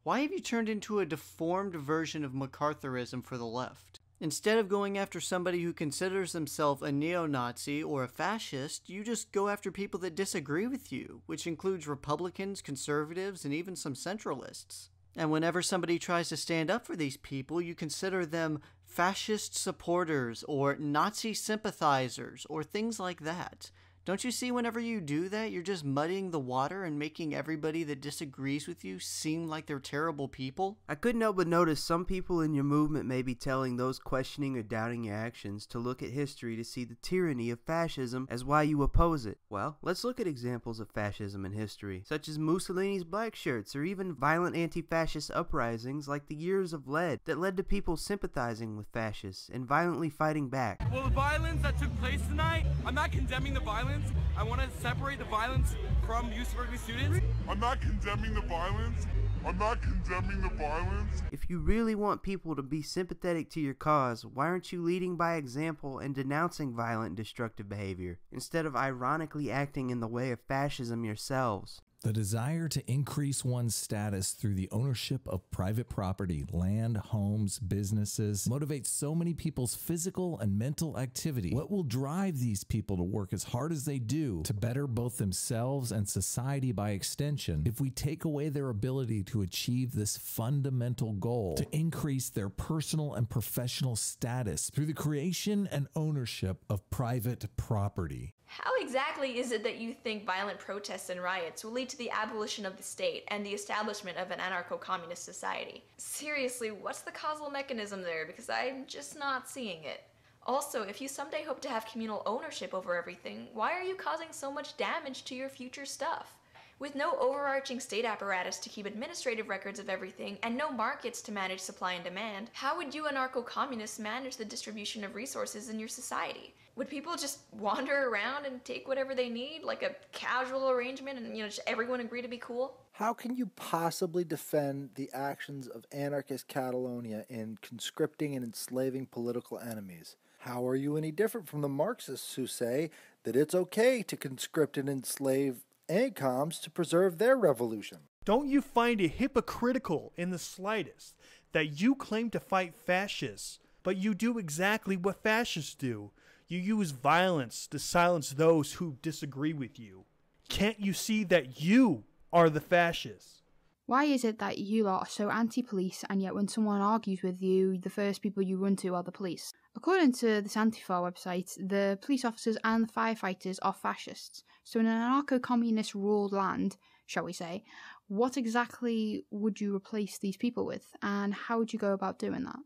Why have you turned into a deformed version of MacArthurism for the left? Instead of going after somebody who considers themselves a neo-Nazi or a fascist, you just go after people that disagree with you, which includes Republicans, conservatives, and even some centralists. And whenever somebody tries to stand up for these people, you consider them fascist supporters or Nazi sympathizers or things like that. Don't you see whenever you do that, you're just muddying the water and making everybody that disagrees with you seem like they're terrible people? I couldn't help but notice some people in your movement may be telling those questioning or doubting your actions to look at history to see the tyranny of fascism as why you oppose it. Well, let's look at examples of fascism in history, such as Mussolini's black shirts or even violent anti-fascist uprisings like the Years of Lead that led to people sympathizing with fascists and violently fighting back. Well, the violence that took place tonight, I'm not condemning the violence. I want to separate the violence from UC Berkeley students. I'm not condemning the violence. I'm not condemning the violence. If you really want people to be sympathetic to your cause, why aren't you leading by example and denouncing violent and destructive behavior, instead of ironically acting in the way of fascism yourselves? The desire to increase one's status through the ownership of private property, land, homes, businesses, motivates so many people's physical and mental activity. What will drive these people to work as hard as they do to better both themselves and society by extension if we take away their ability to achieve this fundamental goal, to increase their personal and professional status through the creation and ownership of private property? How exactly is it that you think violent protests and riots will lead to the abolition of the state and the establishment of an anarcho-communist society? Seriously, what's the causal mechanism there? Because I'm just not seeing it. Also, if you someday hope to have communal ownership over everything, why are you causing so much damage to your future stuff? With no overarching state apparatus to keep administrative records of everything and no markets to manage supply and demand, how would you anarcho-communists manage the distribution of resources in your society? Would people just wander around and take whatever they need, like a casual arrangement, and just everyone agree to be cool? How can you possibly defend the actions of anarchist Catalonia in conscripting and enslaving political enemies? How are you any different from the Marxists who say that it's okay to conscript and enslave ANCOMs to preserve their revolution? Don't you find it hypocritical in the slightest that you claim to fight fascists, but you do exactly what fascists do? You use violence to silence those who disagree with you. Can't you see that you are the fascists? Why is it that you lot are so anti-police, and yet when someone argues with you, the first people you run to are the police? According to this Antifa website, the police officers and the firefighters are fascists. So in an anarcho-communist ruled land, shall we say, what exactly would you replace these people with, and how would you go about doing that?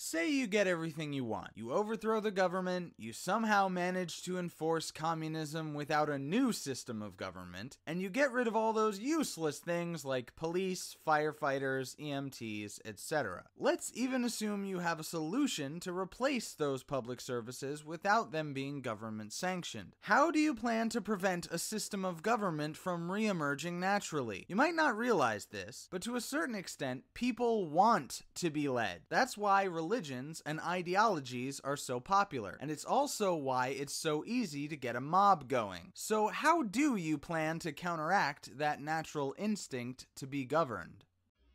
Say you get everything you want. You overthrow the government, you somehow manage to enforce communism without a new system of government, and you get rid of all those useless things like police, firefighters, EMTs, etc. Let's even assume you have a solution to replace those public services without them being government sanctioned. How do you plan to prevent a system of government from re-emerging naturally? You might not realize this, but to a certain extent, people want to be led. That's why religions and ideologies are so popular, and it's also why it's so easy to get a mob going. So how do you plan to counteract that natural instinct to be governed?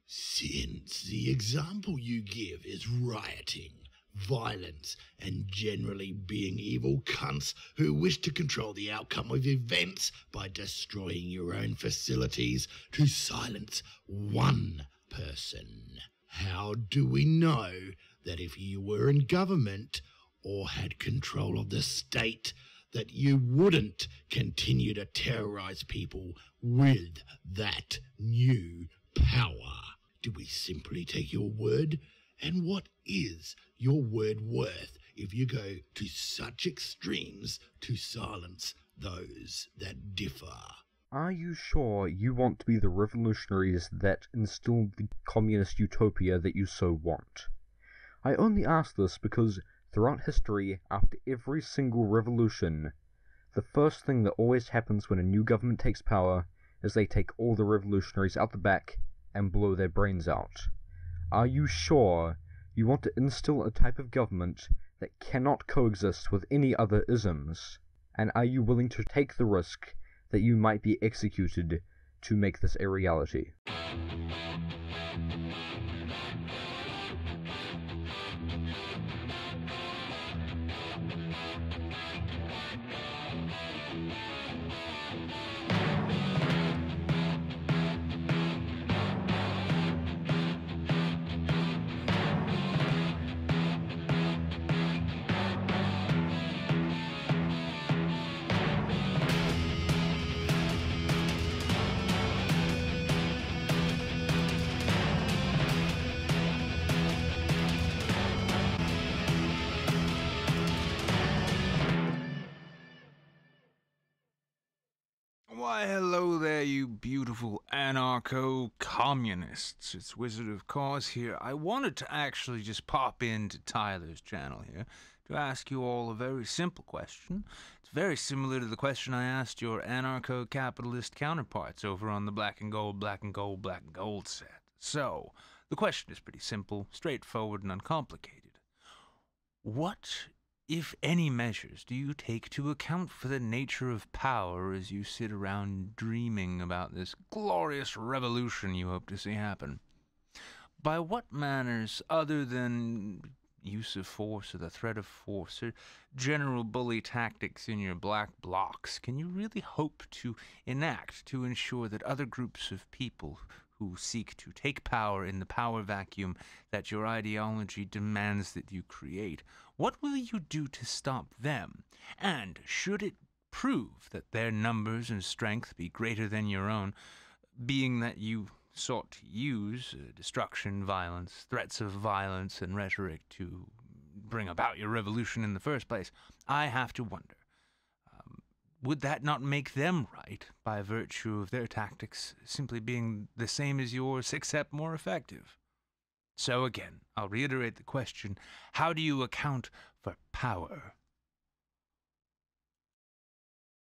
Since the example you give is rioting, violence, and generally being evil cunts who wish to control the outcome of events by destroying your own facilities to silence one person, how do we know that if you were in government or had control of the state, that you wouldn't continue to terrorize people with that new power? Do we simply take your word? And what is your word worth if you go to such extremes to silence those that differ? Are you sure you want to be the revolutionaries that instill the communist utopia that you so want? I only ask this because throughout history, after every single revolution, the first thing that always happens when a new government takes power is they take all the revolutionaries out the back and blow their brains out. Are you sure you want to instill a type of government that cannot coexist with any other isms? And are you willing to take the risk that you might be executed to make this a reality? anarcho-communists. It's Wizard of Cause here. I wanted to actually just pop into Tyler's channel here to ask you all a very simple question. It's very similar to the question I asked your anarcho-capitalist counterparts over on the Black and Gold, Black and Gold, Black and Gold set. So, the question is pretty simple, straightforward, and uncomplicated. What, if any, measures do you take to account for the nature of power as you sit around dreaming about this glorious revolution you hope to see happen? By what manners, other than use of force or the threat of force or general bully tactics in your black blocs, can you really hope to enact to ensure that other groups of people who seek to take power in the power vacuum that your ideology demands that you create, what will you do to stop them? And should it prove that their numbers and strength be greater than your own, being that you sought to use destruction, violence, threats of violence, and rhetoric to bring about your revolution in the first place, I have to wonder, would that not make them right by virtue of their tactics simply being the same as yours, except more effective? So again, I'll reiterate the question, how do you account for power?